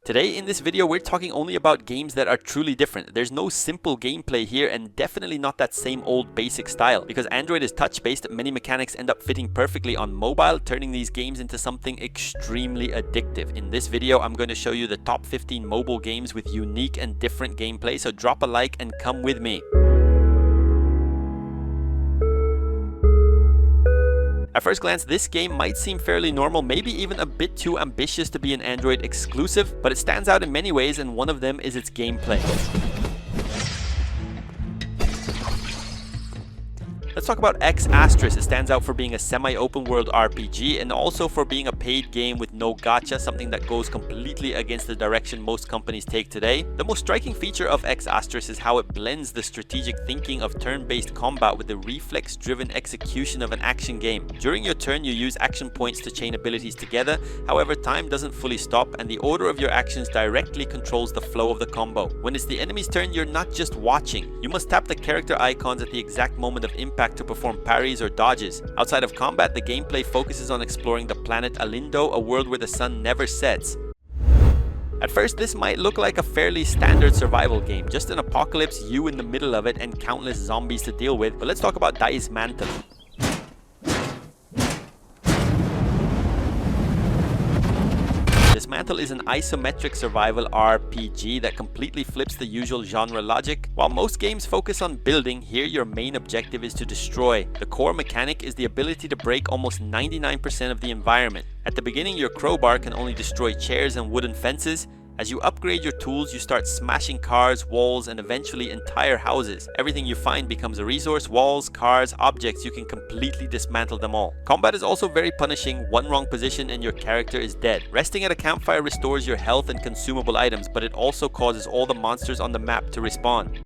Today in this video we're talking only about games that are truly different. There's no simple gameplay here and definitely not that same old basic style. Because Android is touch based, many mechanics end up fitting perfectly on mobile, turning these games into something extremely addictive. In this video I'm going to show you the top 15 mobile games with unique and different gameplay, so drop a like and come with me. At first glance, this game might seem fairly normal, maybe even a bit too ambitious to be an Android exclusive, but it stands out in many ways, and one of them is its gameplay. Let's talk about ASTRIS. It stands out for being a semi-open world RPG and also for being a paid game with no gacha, something that goes completely against the direction most companies take today. The most striking feature of ASTRIS is how it blends the strategic thinking of turn-based combat with the reflex-driven execution of an action game. During your turn, you use action points to chain abilities together. However, time doesn't fully stop and the order of your actions directly controls the flow of the combo. When it's the enemy's turn, you're not just watching. You must tap the character icons at the exact moment of impact to perform parries or dodges. Outside of combat, the gameplay focuses on exploring the planet Alindo, a world where the sun never sets. At first, this might look like a fairly standard survival game, just an apocalypse, you in the middle of it, and countless zombies to deal with, but let's talk about DYSMANTLE. DYSMANTLE is an isometric survival RPG that completely flips the usual genre logic. While most games focus on building, here your main objective is to destroy. The core mechanic is the ability to break almost 99% of the environment. At the beginning, your crowbar can only destroy chairs and wooden fences. As you upgrade your tools, you start smashing cars, walls, and eventually entire houses. Everything you find becomes a resource. Walls, cars, objects, you can completely dismantle them all. Combat is also very punishing. One wrong position and your character is dead. Resting at a campfire restores your health and consumable items, but it also causes all the monsters on the map to respawn.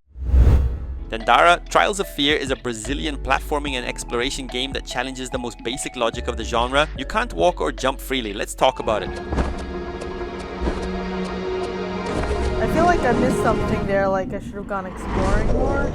DANDARA, Trials of Fear is a Brazilian platforming and exploration game that challenges the most basic logic of the genre. You can't walk or jump freely. Let's talk about it. I feel like I missed something there, like I should have gone exploring more.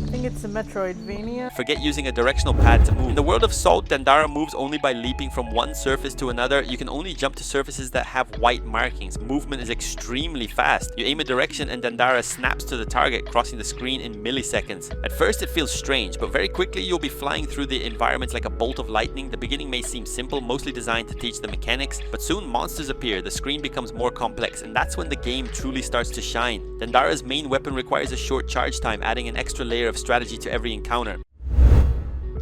I think it's a Metroidvania. Forget using a directional pad to move. In the world of Salt, DANDARA moves only by leaping from one surface to another. You can only jump to surfaces that have white markings. Movement is extremely fast. You aim a direction and DANDARA snaps to the target, crossing the screen in milliseconds. At first it feels strange, but very quickly you'll be flying through the environments like a bolt of lightning. The beginning may seem simple, mostly designed to teach the mechanics, but soon monsters appear, the screen becomes more complex, and that's when the game truly starts to shine. DANDARA's main weapon requires a short charge time, adding an extra layer of strategy to every encounter.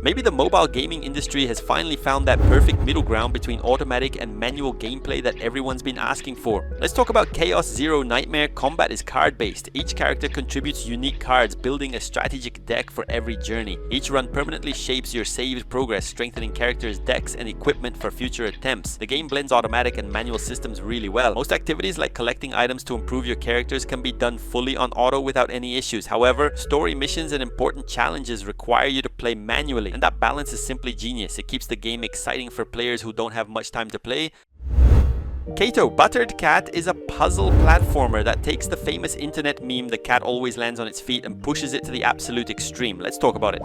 Maybe the mobile gaming industry has finally found that perfect middle ground between automatic and manual gameplay that everyone's been asking for. Let's talk about Chaos Zero Nightmare. Combat is card-based. Each character contributes unique cards, building a strategic deck for every journey. Each run permanently shapes your saved progress, strengthening characters' decks and equipment for future attempts. The game blends automatic and manual systems really well. Most activities like collecting items to improve your characters can be done fully on auto without any issues. However, story missions and important challenges require you to play manually. And that balance is simply genius. It keeps the game exciting for players who don't have much time to play. CATO, Buttered Cat, is a puzzle platformer that takes the famous internet meme, the cat always lands on its feet, and pushes it to the absolute extreme. Let's talk about it.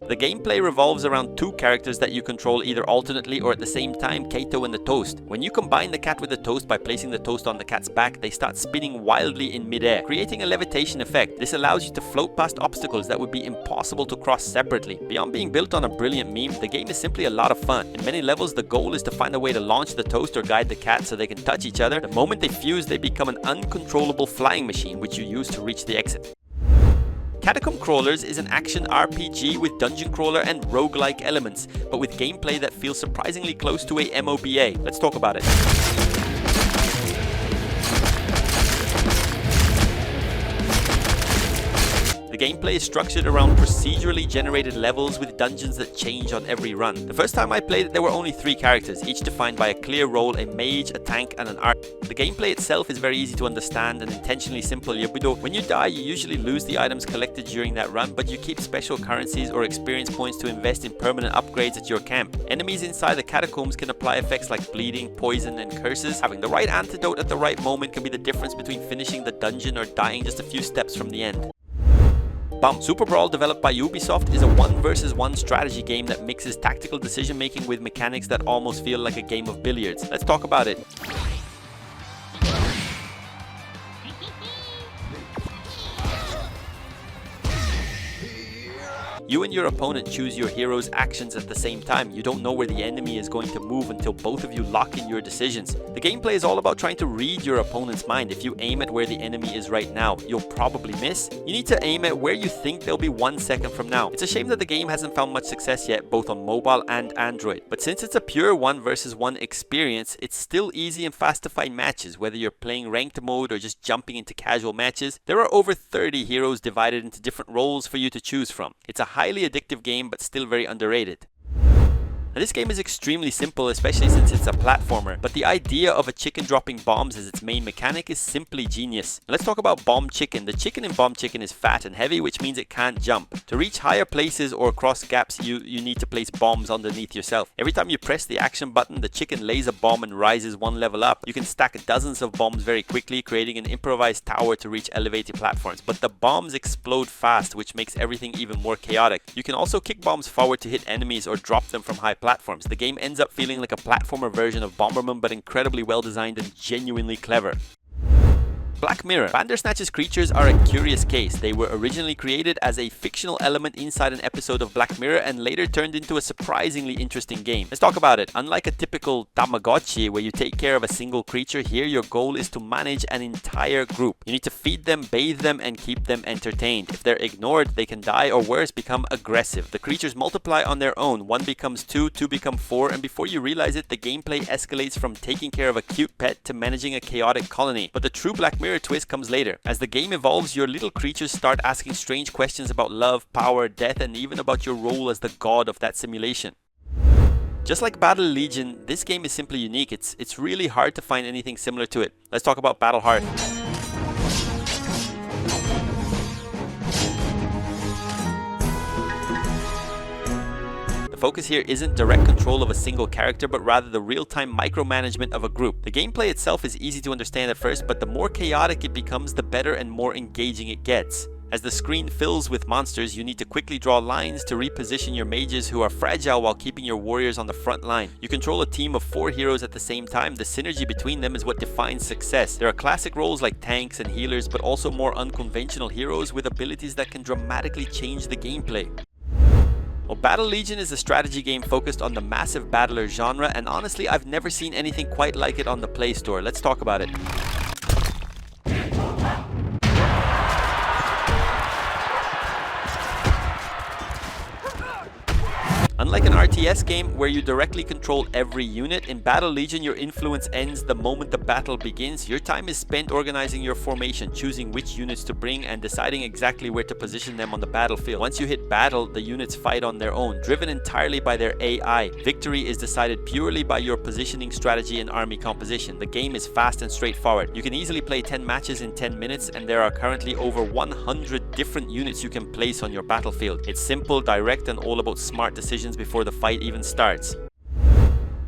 The gameplay revolves around two characters that you control either alternately or at the same time, CATO and the toast. When you combine the cat with the toast by placing the toast on the cat's back, they start spinning wildly in midair, creating a levitation effect. This allows you to float past obstacles that would be impossible to cross separately. Beyond being built on a brilliant meme, the game is simply a lot of fun. In many levels, the goal is to find a way to launch the toast or guide the cat so they can touch each other. The moment they fuse, they become an uncontrollable flying machine, which you use to reach the exit. CATACOMB Crawlers is an action RPG with dungeon crawler and roguelike elements, but with gameplay that feels surprisingly close to a MOBA. Let's talk about it. The gameplay is structured around procedurally generated levels with dungeons that change on every run. The first time I played it, there were only 3 characters, each defined by a clear role, a mage, a tank, and an archer. The gameplay itself is very easy to understand and intentionally simple. When you die, you usually lose the items collected during that run, but you keep special currencies or experience points to invest in permanent upgrades at your camp. Enemies inside the catacombs can apply effects like bleeding, poison, and curses. Having the right antidote at the right moment can be the difference between finishing the dungeon or dying just a few steps from the end. bump. SUPERBRAWL, developed by Ubisoft, is a 1 versus 1 strategy game that mixes tactical decision making with mechanics that almost feel like a game of billiards. Let's talk about it. You and your opponent choose your hero's actions at the same time. You don't know where the enemy is going to move until both of you lock in your decisions. The gameplay is all about trying to read your opponent's mind. If you aim at where the enemy is right now, you'll probably miss. You need to aim at where you think they'll be 1 second from now. It's a shame that the game hasn't found much success yet, both on mobile and Android. But since it's a pure 1 versus 1 experience, it's still easy and fast to find matches, whether you're playing ranked mode or just jumping into casual matches. There are over 30 heroes divided into different roles for you to choose from. It's a highly addictive game, but still very underrated. Now, this game is extremely simple, especially since it's a platformer, but the idea of a chicken dropping bombs as its main mechanic is simply genius. Now, let's talk about Bomb Chicken. The chicken in Bomb Chicken is fat and heavy, which means it can't jump. To reach higher places or cross gaps, you need to place bombs underneath yourself. Every time you press the action button, the chicken lays a bomb and rises 1 level up. You can stack dozens of bombs very quickly, creating an improvised tower to reach elevated platforms. But the bombs explode fast, which makes everything even more chaotic. You can also kick bombs forward to hit enemies or drop them from high platforms. The game ends up feeling like a platformer version of Bomberman, but incredibly well designed and genuinely clever. Black Mirror. Bandersnatch's creatures are a curious case. They were originally created as a fictional element inside an episode of Black Mirror and later turned into a surprisingly interesting game. Let's talk about it. Unlike a typical Tamagotchi where you take care of a single creature, here your goal is to manage an entire group. You need to feed them, bathe them, and keep them entertained. If they're ignored, they can die or worse, become aggressive. The creatures multiply on their own. 1 becomes 2, 2 become 4, and before you realize it, the gameplay escalates from taking care of a cute pet to managing a chaotic colony. But the true Black Mirror twist comes later. As the game evolves, your little creatures start asking strange questions about love, power, death, and even about your role as the god of that simulation. Just like Battle Legion, this game is simply unique. It's really hard to find anything similar to it. Let's talk about BATTLEHEARTH. The focus here isn't direct control of a single character, but rather the real-time micromanagement of a group. The gameplay itself is easy to understand at first, but the more chaotic it becomes, the better and more engaging it gets. As the screen fills with monsters, you need to quickly draw lines to reposition your mages who are fragile while keeping your warriors on the front line. You control a team of 4 heroes at the same time. The synergy between them is what defines success. There are classic roles like tanks and healers, but also more unconventional heroes with abilities that can dramatically change the gameplay. Well, Battle Legion is a strategy game focused on the massive battler genre, and honestly, I've never seen anything quite like it on the Play Store. Let's talk about it. Unlike an RTS game where you directly control every unit, in Battle Legion your influence ends the moment the battle begins. Your time is spent organizing your formation, choosing which units to bring, and deciding exactly where to position them on the battlefield. Once you hit battle, the units fight on their own, driven entirely by their AI. Victory is decided purely by your positioning strategy and army composition. The game is fast and straightforward. You can easily play 10 matches in 10 minutes, and there are currently over 100 different units you can place on your battlefield. It's simple, direct, and all about smart decisions before the fight even starts.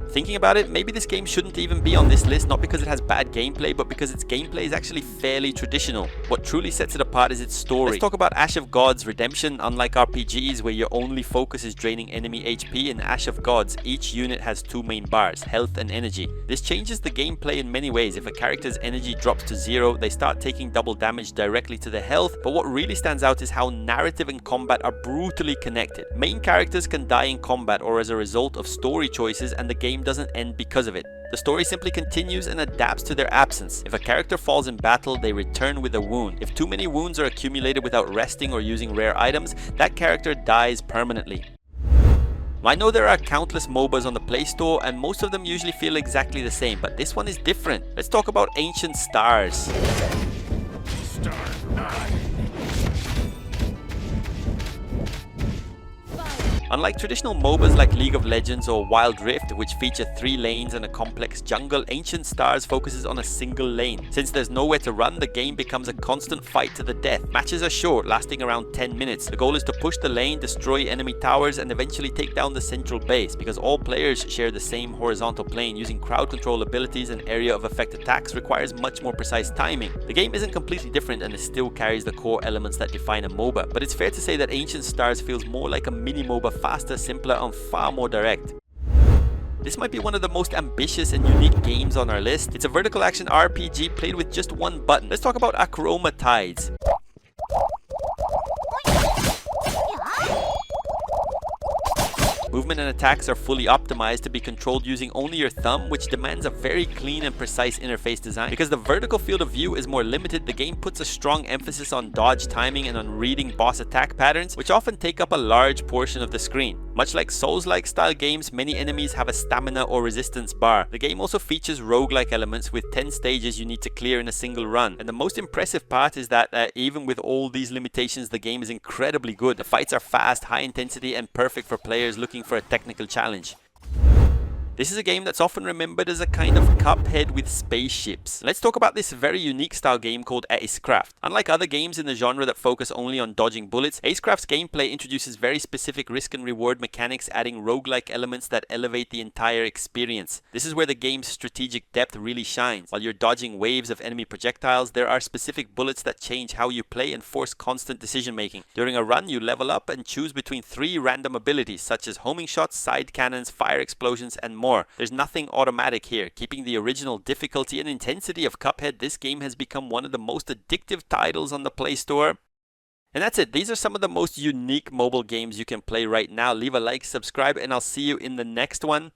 Thinking about it, maybe this game shouldn't even be on this list, not because it has bad gameplay, but because its gameplay is actually fairly traditional. What truly sets it apart is its story. Let's talk about Ash of Gods Redemption. Unlike RPGs where your only focus is draining enemy HP, in Ash of Gods, each unit has 2 main bars, health and energy. This changes the gameplay in many ways. If a character's energy drops to 0, they start taking double damage directly to the health, but what really stands out is how narrative and combat are brutally connected. Main characters can die in combat or as a result of story choices, and the game doesn't end because of it. The story simply continues and adapts to their absence. If a character falls in battle, they return with a wound. If too many wounds are accumulated without resting or using rare items, that character dies permanently. I know there are countless MOBAs on the Play Store, and most of them usually feel exactly the same, but this one is different. Let's talk about Ancient Stars. Unlike traditional MOBAs like League of Legends or Wild Rift, which feature 3 lanes and a complex jungle, Ancient Stars focuses on a single lane. Since there's nowhere to run, the game becomes a constant fight to the death. Matches are short, lasting around 10 minutes. The goal is to push the lane, destroy enemy towers, and eventually take down the central base, because all players share the same horizontal plane. Using crowd control abilities and area of effect attacks requires much more precise timing. The game isn't completely different and it still carries the core elements that define a MOBA, but it's fair to say that Ancient Stars feels more like a mini MOBA, faster, simpler, and far more direct. This might be one of the most ambitious and unique games on our list. It's a vertical action RPG played with just one button. Let's talk about ACHROMA Tides. Movement and attacks are fully optimized to be controlled using only your thumb, which demands a very clean and precise interface design. Because the vertical field of view is more limited, the game puts a strong emphasis on dodge timing and on reading boss attack patterns, which often take up a large portion of the screen. Much like Souls-like style games, many enemies have a stamina or resistance bar. The game also features roguelike elements with 10 stages you need to clear in a single run. And the most impressive part is that even with all these limitations, the game is incredibly good. The fights are fast, high intensity, and perfect for players looking for a technical challenge. This is a game that's often remembered as a kind of Cuphead with spaceships. Let's talk about this very unique style game called ACECRAFT. Unlike other games in the genre that focus only on dodging bullets, ACECRAFT's gameplay introduces very specific risk and reward mechanics, adding roguelike elements that elevate the entire experience. This is where the game's strategic depth really shines. While you're dodging waves of enemy projectiles, there are specific bullets that change how you play and force constant decision making. During a run, you level up and choose between 3 random abilities, such as homing shots, side cannons, fire explosions, and more. There's nothing automatic here. Keeping the original difficulty and intensity of Cuphead, this game has become one of the most addictive titles on the Play Store. And that's it. These are some of the most unique mobile games you can play right now. Leave a like, subscribe, and I'll see you in the next one.